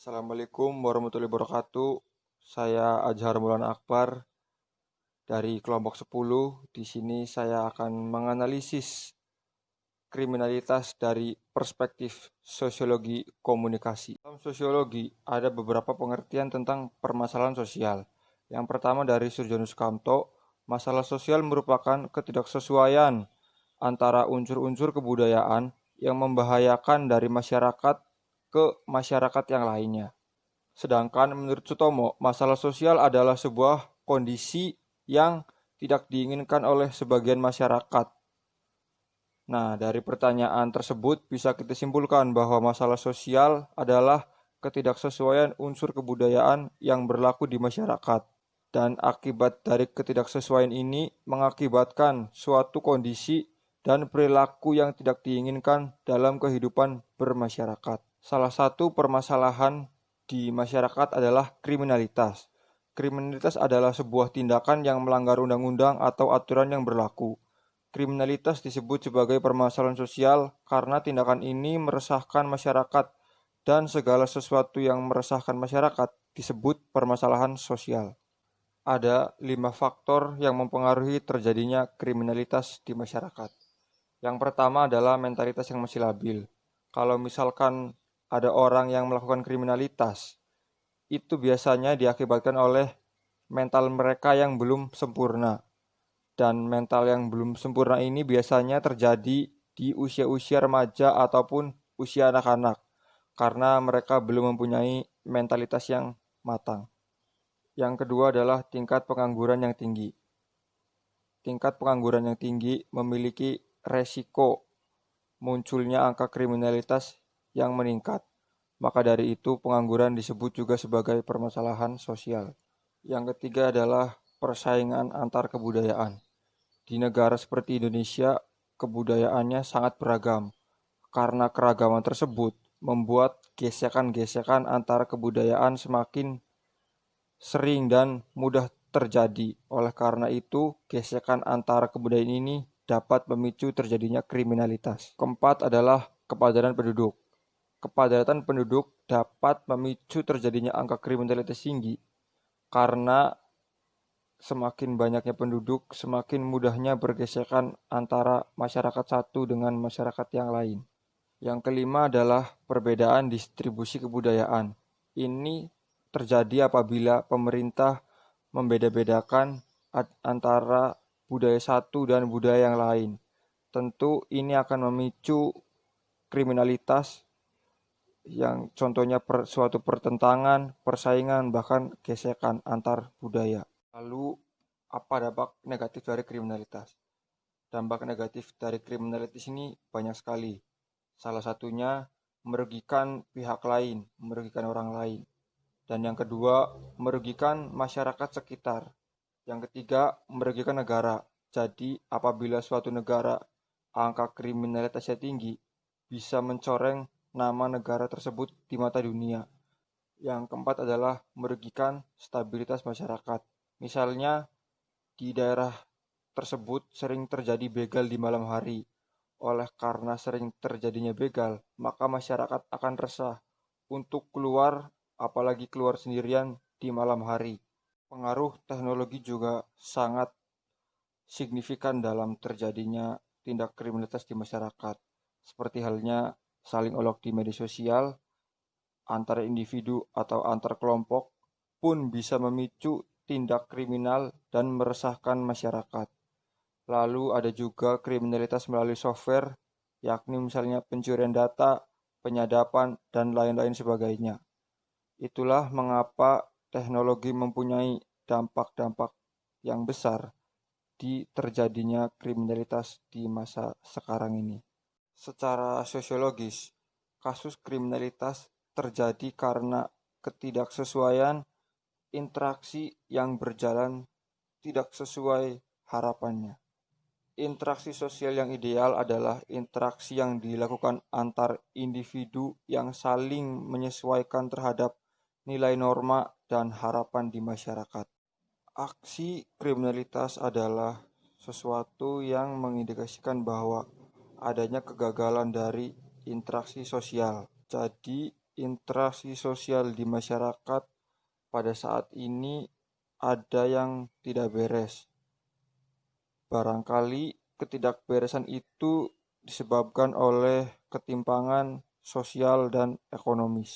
Assalamualaikum warahmatullahi wabarakatuh. Saya Azhar Maulana Akbar dari kelompok 10. Di sini saya akan menganalisis kriminalitas dari perspektif sosiologi komunikasi. Dalam sosiologi ada beberapa pengertian tentang permasalahan sosial. Yang pertama dari Surjonus Kamto, masalah sosial merupakan ketidaksesuaian antara unsur-unsur kebudayaan yang membahayakan dari masyarakat ke masyarakat yang lainnya. Sedangkan menurut Sutomo, masalah sosial adalah sebuah kondisi yang tidak diinginkan oleh sebagian masyarakat. Nah, dari pertanyaan tersebut bisa kita simpulkan bahwa masalah sosial adalah ketidaksesuaian unsur kebudayaan yang berlaku di masyarakat. Dan akibat dari ketidaksesuaian ini mengakibatkan suatu kondisi dan perilaku yang tidak diinginkan dalam kehidupan bermasyarakat. Salah satu permasalahan di masyarakat adalah kriminalitas. Kriminalitas adalah sebuah tindakan yang melanggar undang-undang atau aturan yang berlaku. Kriminalitas disebut sebagai permasalahan sosial karena tindakan ini meresahkan masyarakat dan segala sesuatu yang meresahkan masyarakat disebut permasalahan sosial. Ada 5 faktor yang mempengaruhi terjadinya kriminalitas di masyarakat. Yang pertama adalah mentalitas yang masih labil. Kalau misalkan ada orang yang melakukan kriminalitas, itu biasanya diakibatkan oleh mental mereka yang belum sempurna. Dan mental yang belum sempurna ini biasanya terjadi di usia-usia remaja ataupun usia anak-anak, karena mereka belum mempunyai mentalitas yang matang. Yang kedua adalah tingkat pengangguran yang tinggi. Tingkat pengangguran yang tinggi memiliki resiko munculnya angka kriminalitas yang meningkat. Maka dari itu pengangguran disebut juga sebagai permasalahan sosial. Yang ketiga adalah persaingan antar kebudayaan. Di negara seperti Indonesia, kebudayaannya sangat beragam. Karena keragaman tersebut membuat gesekan-gesekan antar kebudayaan semakin sering dan mudah terjadi. Oleh karena itu, gesekan antara kebudayaan ini dapat memicu terjadinya kriminalitas. Keempat adalah kepadatan penduduk. Kepadatan penduduk dapat memicu terjadinya angka kriminalitas tinggi karena semakin banyaknya penduduk, semakin mudahnya bergesekan antara masyarakat satu dengan masyarakat yang lain. Yang kelima adalah perbedaan distribusi kebudayaan. Ini terjadi apabila pemerintah membeda-bedakan antara budaya satu dan budaya yang lain. Tentu ini akan memicu kriminalitas yang contohnya suatu pertentangan, persaingan, bahkan gesekan antar budaya. Lalu, apa dampak negatif dari kriminalitas? Dampak negatif dari kriminalitas ini banyak sekali. Salah satunya merugikan pihak lain, merugikan orang lain. Dan yang kedua, merugikan masyarakat sekitar. Yang ketiga, merugikan negara. Jadi, apabila suatu negara angka kriminalitasnya tinggi, bisa mencoreng nama negara tersebut di mata dunia. Yang keempat adalah merugikan stabilitas masyarakat. Misalnya, di daerah tersebut sering terjadi begal di malam hari. Oleh karena sering terjadinya begal, maka masyarakat akan resah untuk keluar, apalagi keluar sendirian di malam hari. Pengaruh teknologi juga sangat signifikan dalam terjadinya tindak kriminalitas di masyarakat. Seperti halnya saling olok di media sosial, antar individu atau antar kelompok pun bisa memicu tindak kriminal dan meresahkan masyarakat. Lalu ada juga kriminalitas melalui software, yakni misalnya pencurian data, penyadapan, dan lain-lain sebagainya. Itulah mengapa teknologi mempunyai dampak-dampak yang besar di terjadinya kriminalitas di masa sekarang ini. Secara sosiologis, kasus kriminalitas terjadi karena ketidaksesuaian interaksi yang berjalan tidak sesuai harapannya. Interaksi sosial yang ideal adalah interaksi yang dilakukan antar individu yang saling menyesuaikan terhadap nilai norma dan harapan di masyarakat. Aksi kriminalitas adalah sesuatu yang mengindikasikan bahwa adanya kegagalan dari interaksi sosial. Jadi, interaksi sosial di masyarakat pada saat ini ada yang tidak beres. Barangkali ketidakberesan itu disebabkan oleh ketimpangan sosial dan ekonomis.